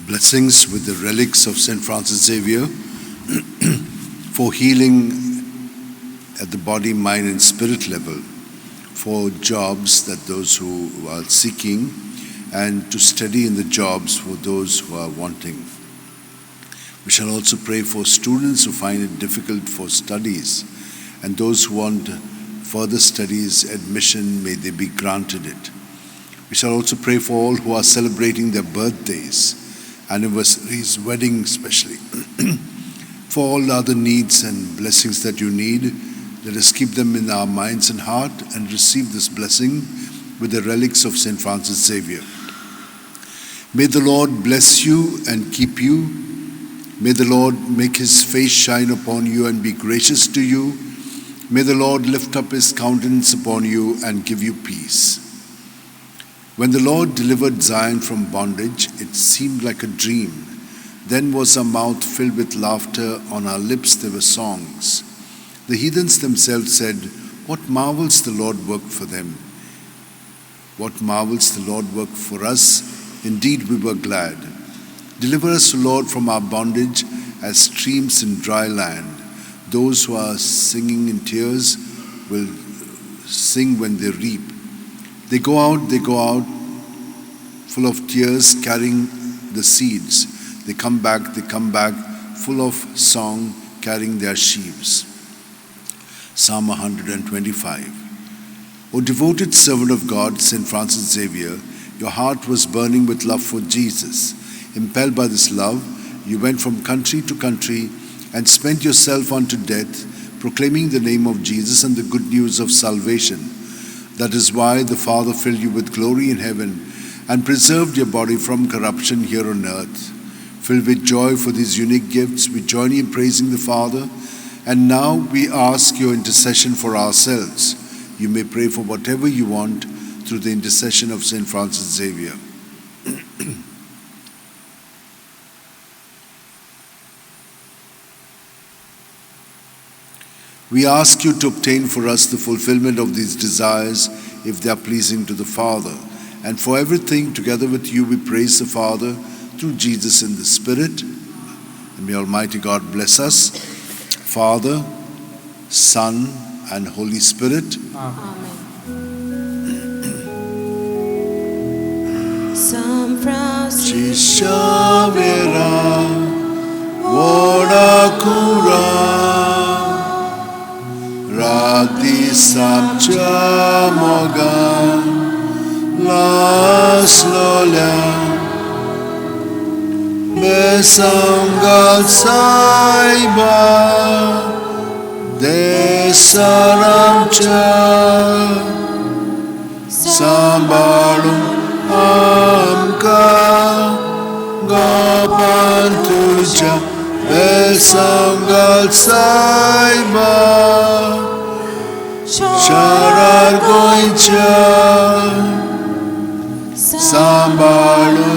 Blessings with the relics of St. Francis Xavier for healing at the body, mind and spirit level, for jobs that those who are seeking, and to study in the jobs for those who are wanting. We shall also pray for students who find it difficult for studies, and those who want further studies, admission, may they be granted it. We shall also pray for all who are celebrating their birthdays, anniversaries, weddings especially. For all other needs and blessings that you need, let us keep them in our minds and heart and receive this blessing with the relics of St. Francis Xavier. May the Lord bless you and keep you. May the Lord make his face shine upon you and be gracious to you. May the Lord lift up his countenance upon you and give you peace. When the Lord delivered Zion from bondage, it seemed like a dream. Then was our mouth filled with laughter, on our lips there were songs. The heathens themselves said, "What marvels the Lord worked for them? What marvels the Lord worked for us? Indeed, we were glad. Deliver us, O Lord, from our bondage as streams in dry land. Those who are singing in tears will sing when they reap. They go out full of tears, carrying the seeds. They come back, full of song, carrying their sheaves." Psalm 125. O devoted servant of God, St. Francis Xavier, your heart was burning with love for Jesus. Impelled by this love, you went from country to country and spent yourself unto death, proclaiming the name of Jesus and the good news of salvation. That is why the Father filled you with glory in heaven and preserved your body from corruption here on earth. Filled with joy for these unique gifts, we join you in praising the Father. And now we ask your intercession for ourselves. You may pray for whatever you want through the intercession of St. Francis Xavier. We ask you to obtain for us the fulfillment of these desires if they are pleasing to the Father. And for everything, together with you, we praise the Father through Jesus in the Spirit. And may Almighty God bless us, Father, Son, and Holy Spirit. Amen. San Francisco Xavier, ora cura. Rati sapcia mogan, las lolia, besangal saiba, de saramcha, sambalum amka, gapantuja, besangal saiba. Sharar goicha, sambalu